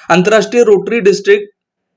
आंतरराष्ट्रीय rotary district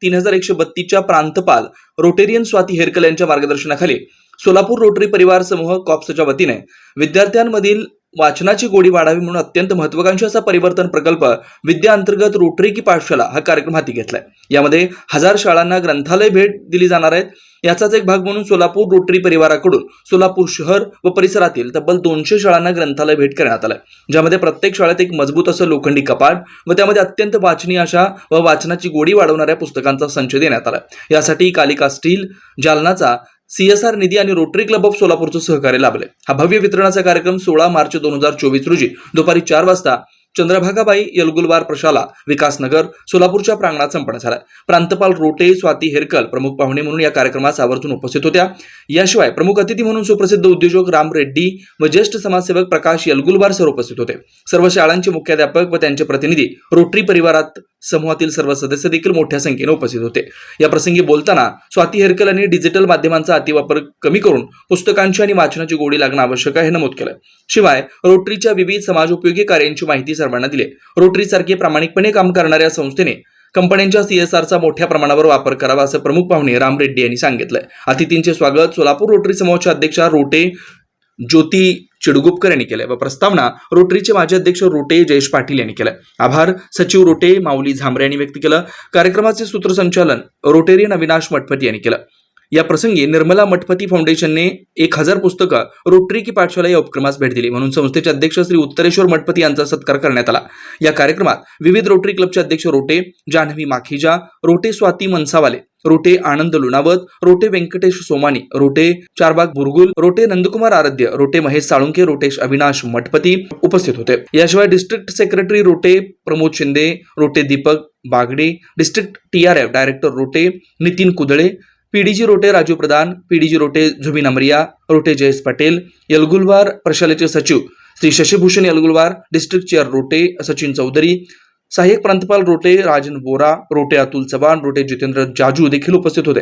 3132च्या प्रांतपाल Rotarian Swati हेरकल यांच्या मार्गदर्शनाखाली सोलापूर रोटरी परिवार समूह कॉप्सच्या वतीने विद्यार्थ्यांमधील वाचनाची गोडी वाढावी म्हणून अत्यंत महत्त्वाकांक्षी असा परिवर्तन प्रकल्प विद्या अंतर्गत रोटरी की पाठशाला हा कार्यक्रम हाती घेतलाय। यामध्ये 1000 शाळांना ग्रंथालय भेट दिली जाणार आहे। याचाच एक भाग म्हणून सोलापूर रोटरी परिवाराकडून सोलापूर शहर व परिसरातील तब्बल 200 शाळांना ग्रंथालय भेट करण्यात आलं, ज्यामध्ये प्रत्येक शाळेत एक मजबूत असं लोखंडी कपाट व त्यामध्ये अत्यंत वाचनीय अशा व वाचनाची गोडी वाढवणाऱ्या पुस्तकांचा संच देण्यात आला। यासाठी कालिका स्टील जालनाचा CSR निधी आणि रोटरी क्लब ऑफ सोलापूरचं सहकार्य लाभले। हा भव्य वितरणाचा कार्यक्रम 16 मार्च 2024 रोजी दुपारी 4 वाजता चंद्रभागाबाई यलगुलवार प्रशाला विकासनगर सोलापूरच्या प्रांगणात संपन्न झाला। प्रांतपाल रोटे स्वाती हेरकल प्रमुख पाहुणे म्हणून या कार्यक्रमास आवर्जून उपस्थित होत्या। याशिवाय प्रमुख अतिथी म्हणून सुप्रसिद्ध उद्योजक राम रेड्डी व ज्येष्ठ समाजसेवक प्रकाश यलगुलवार सर उपस्थित होते। सर्व शाळांचे मुख्याध्यापक व त्यांचे प्रतिनिधी, रोटरी परिवारात समूहातील सर्व सदस्य देखील मोठ्या संख्येने उपस्थित होते। या प्रसंगी बोलताना स्वाती हेरकल यांनी डिजिटल माध्यमांचा अतिवापर कमी करून पुस्तकांची आणि वाचनाची गोडी लागणं आवश्यक आहे हे नमूद केलं। शिवाय रोटरीच्या विविध समाजोपयोगी कार्यांची माहिती सर्वांना दिली। रोटरी सारखे प्रामाणिकपणे काम करणाऱ्या संस्थेने कंपन्यांच्या CSRचा मोठ्या प्रमाणावर वापर करावा असं प्रमुख पाहुणे राम रेड्डी यांनी सांगितलंय। अतिथींचे स्वागत सोलापूर रोटरी समूहाच्या अध्यक्षा रोटे ज्योती चिडगुपकर यांनी केले व प्रस्तावना रोटरीचे माजी अध्यक्ष रोटे जयेश पाटील यांनी केलं। आभार सचिव रोटे माऊली झांबरे यांनी व्यक्त केलं। कार्यक्रमाचे सूत्रसंचालन रोटेरियन अविनाश मठपती यांनी केलं। या प्रसंगी निर्मला मठपती फाउंडेशनने 1000 पुस्तकं रोटरी की पाठशाला या उपक्रमास भेट दिली म्हणून संस्थेचे अध्यक्ष श्री उत्तरेश्वर मठपती यांचा सत्कार करण्यात आला। या कार्यक्रमात विविध रोटरी क्लबचे अध्यक्ष रोटे जान्हवी माखीजा, रोटे स्वाती मनसावाले, रोटे आनंद लुणावत, रोटे व्यंकटेश सोमानी, रोटे चारबाग बुरगुल, रोटे नंदकुमार आराध्य, रोटे महेश साळुंके, रोटेश अविनाश मठपती उपस्थित होते। याशिवाय district secretary Rtn Pramod Shinde, Rtn Deepak Bagade, district TRF director Rtn Nitin Kudale, PDG Rtn Raju Pradhan, PDG Rtn Zubin Amaria, Rtn Jayesh Patel, Yelgulwar प्रशालेचे सचिव Shri Shashibhushan Yelgulwar, district chair Rtn Sachin Chaudhari, सहाय्यक प्रांतपाल रोटे राजन बोरा, रोटे अतुल चव्हाण, रोटे जितेंद्र जाजू देखील उपस्थित होते।